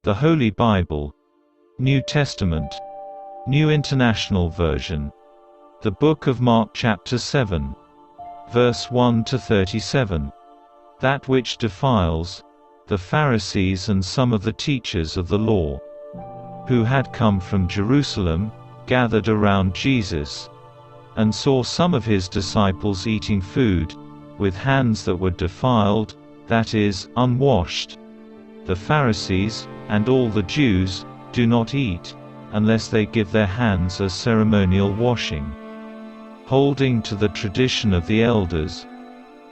The Holy Bible, New Testament, New International Version. The Book of Mark chapter 7, verse 1 to 37. That which defiles, the Pharisees and some of the teachers of the law, who had come from Jerusalem, gathered around Jesus, and saw some of his disciples eating food with hands that were defiled, that is, unwashed. The Pharisees, and all the Jews, do not eat, unless they give their hands a ceremonial washing, holding to the tradition of the elders.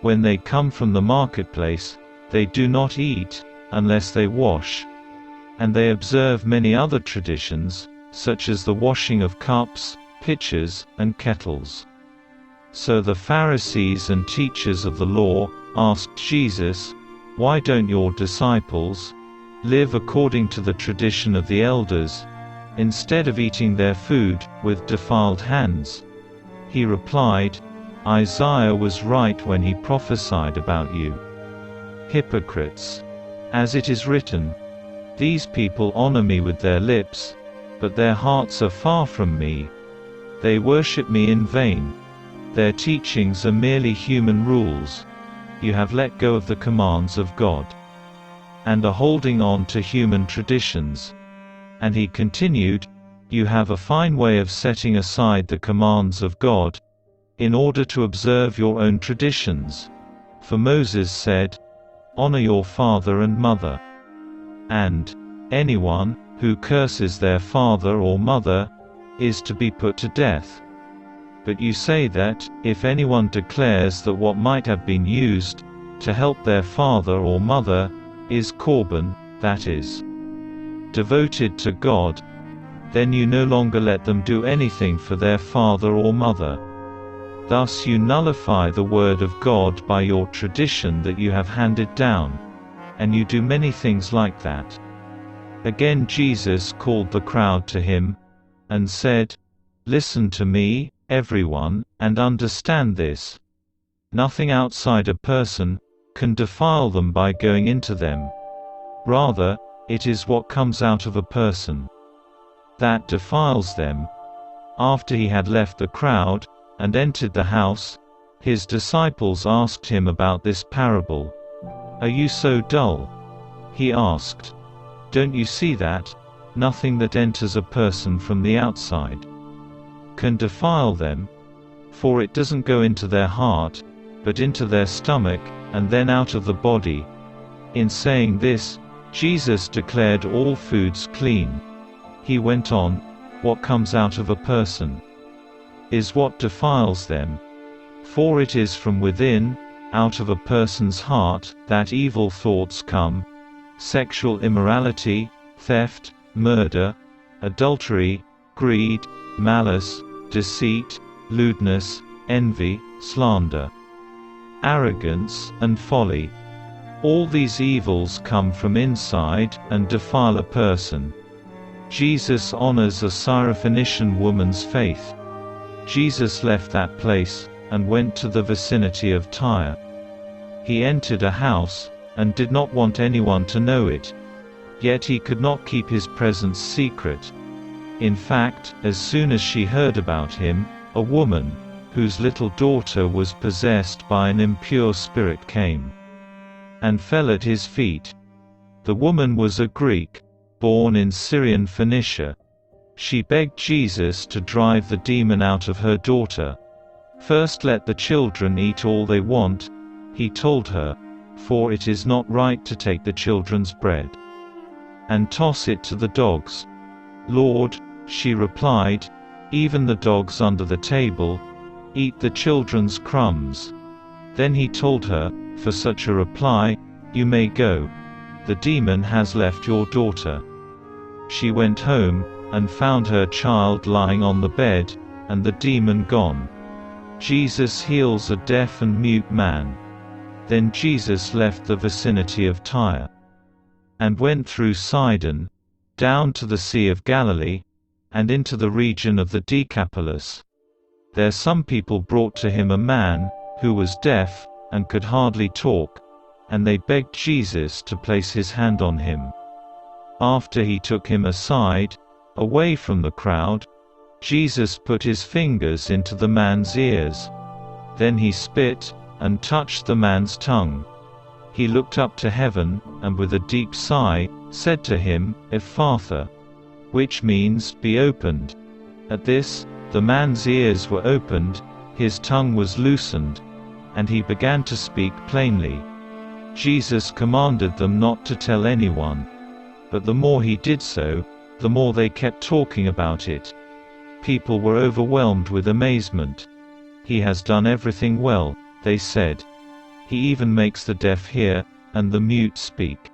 When they come from the marketplace, they do not eat, unless they wash. And they observe many other traditions, such as the washing of cups, pitchers, and kettles. So the Pharisees and teachers of the law asked Jesus, "Why don't your disciples live according to the tradition of the elders, instead of eating their food with defiled hands?" He replied, "Isaiah was right when he prophesied about you hypocrites. As it is written, 'These people honor me with their lips, but their hearts are far from me. They worship me in vain. Their teachings are merely human rules. You have let go of the commands of God, and are holding on to human traditions.'" And he continued, "You have a fine way of setting aside the commands of God, in order to observe your own traditions. For Moses said, 'Honor your father and mother,' and 'Anyone who curses their father or mother is to be put to death.' But you say that, if anyone declares that what might have been used to help their father or mother is korban, that is, devoted to God, then you no longer let them do anything for their father or mother. Thus you nullify the word of God by your tradition that you have handed down, and you do many things like that." Again Jesus called the crowd to him, and said, "Listen to me, everyone, and understand this. Nothing outside a person can defile them by going into them. Rather, it is what comes out of a person that defiles them." After he had left the crowd, and entered the house, his disciples asked him about this parable. "Are you so dull?" he asked. "Don't you see that nothing that enters a person from the outside can defile them? For it doesn't go into their heart, but into their stomach, and then out of the body." In saying this, Jesus declared all foods clean. He went on, "What comes out of a person is what defiles them. For it is from within, out of a person's heart, that evil thoughts come: sexual immorality, theft, murder, adultery, greed, malice, deceit, lewdness, envy, slander, arrogance, and folly. All these evils come from inside, and defile a person." Jesus honors a Syrian Phoenician woman's faith. Jesus left that place, and went to the vicinity of Tyre. He entered a house, and did not want anyone to know it. Yet he could not keep his presence secret. In fact, as soon as she heard about him, a woman, whose little daughter was possessed by an impure spirit, came and fell at his feet. The woman was a Greek, born in Syrian Phoenicia. She begged Jesus to drive the demon out of her daughter. "First let the children eat all they want," he told her, "for it is not right to take the children's bread and toss it to the dogs." "Lord," she replied, "even the dogs under the table eat the children's crumbs." Then he told her, "For such a reply, you may go. The demon has left your daughter." She went home, and found her child lying on the bed, and the demon gone. Jesus heals a deaf and mute man. Then Jesus left the vicinity of Tyre, and went through Sidon, down to the Sea of Galilee, and into the region of the Decapolis. There some people brought to him a man who was deaf, and could hardly talk, and they begged Jesus to place his hand on him. After he took him aside, away from the crowd, Jesus put his fingers into the man's ears. Then he spit, and touched the man's tongue. He looked up to heaven, and with a deep sigh, said to him, Ephphatha, which means, be opened. At this, the man's ears were opened, his tongue was loosened, and he began to speak plainly. Jesus commanded them not to tell anyone. But the more he did so, the more they kept talking about it. People were overwhelmed with amazement. He has done everything well, they said. He even makes the deaf hear, and the mute speak.